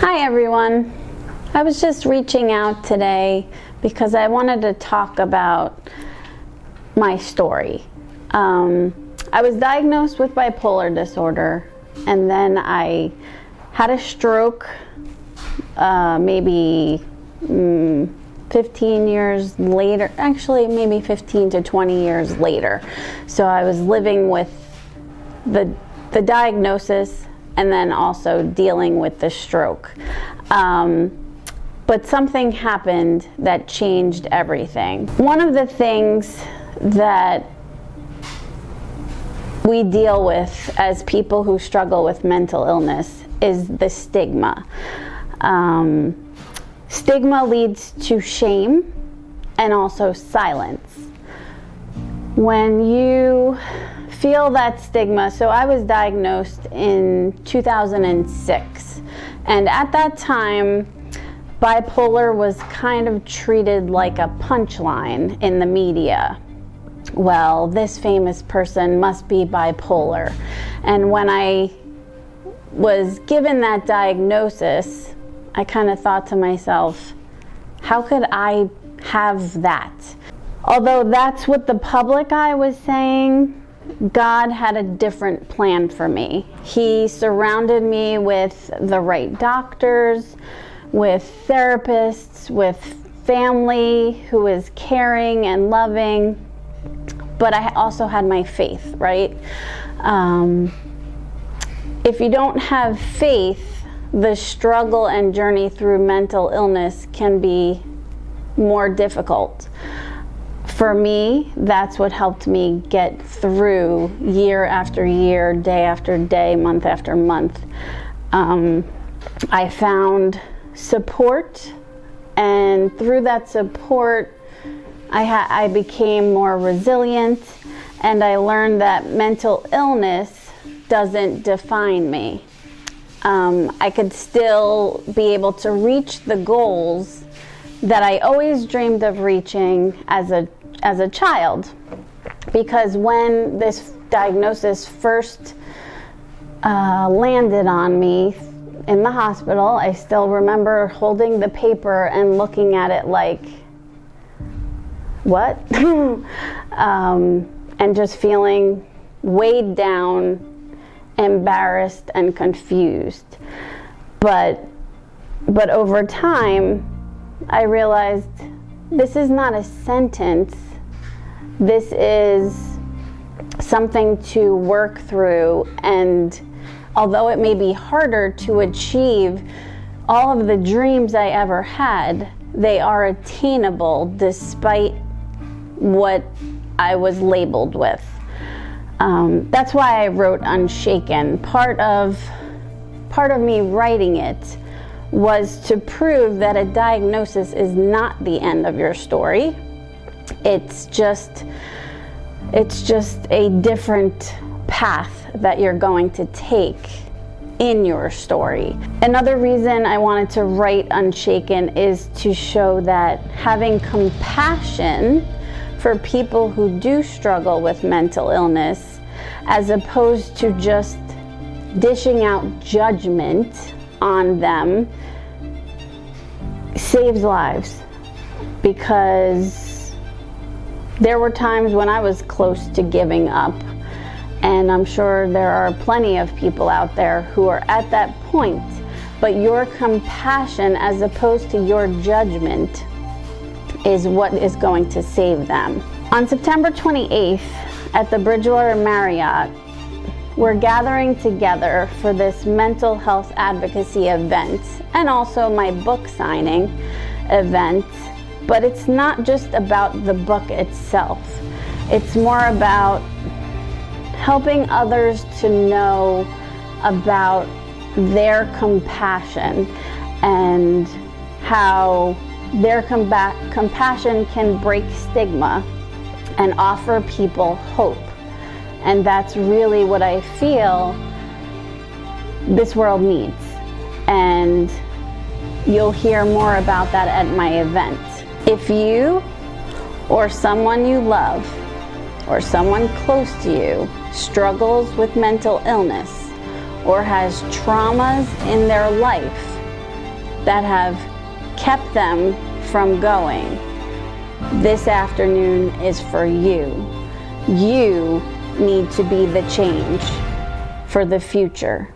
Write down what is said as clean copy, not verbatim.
Hi everyone. I was just reaching out today because I wanted to talk about my story. I was diagnosed with bipolar disorder, and then I had a stroke maybe 15 years later, actually maybe 15 to 20 years later. So I was living with the diagnosis and then also dealing with the stroke. But something happened that changed everything. One of the things that we deal with as people who struggle with mental illness is the stigma. Stigma leads to shame and also silence. When you feel that stigma, so I was diagnosed in 2006, and at that time, bipolar was kind of treated like a punchline in the media. Well, this famous person must be bipolar. And when I was given that diagnosis, I kind of thought to myself, how could I have that? Although that's what the public eye was saying, God had a different plan for me. He surrounded me with the right doctors, with therapists, with family who is caring and loving. But I also had my faith, right? If you don't have faith, the struggle and journey through mental illness can be more difficult. For me, that's what helped me get through year after year, day after day, month after month. I found support, and through that support, I became more resilient, and I learned that mental illness doesn't define me. I could still be able to reach the goals that I always dreamed of reaching as a child. Because when this diagnosis first landed on me in the hospital, I still remember holding the paper and looking at it like, what? And just feeling weighed down, embarrassed, and confused. But over time, I realized this is not a sentence. This is something to work through, and although it may be harder to achieve all of the dreams I ever had, they are attainable despite what I was labeled with. That's why I wrote Unshaken. Part of me writing it was to prove that a diagnosis is not the end of your story. It's just a different path that you're going to take in your story. Another reason I wanted to write Unshaken is to show that having compassion for people who do struggle with mental illness, as opposed to just dishing out judgment on them, saves lives. Because there were times when I was close to giving up, and I'm sure there are plenty of people out there who are at that point, but your compassion as opposed to your judgment is what is going to save them. On September 28th at the Bridgewater Marriott, we're gathering together for this mental health advocacy event and also my book signing event. But it's not just about the book itself. It's more about helping others to know about their compassion and how their compassion can break stigma and offer people hope. And that's really what I feel this world needs. And you'll hear more about that at my event. If you or someone you love or someone close to you struggles with mental illness or has traumas in their life, that have kept them from going, this afternoon is for you. You need to be the change for the future.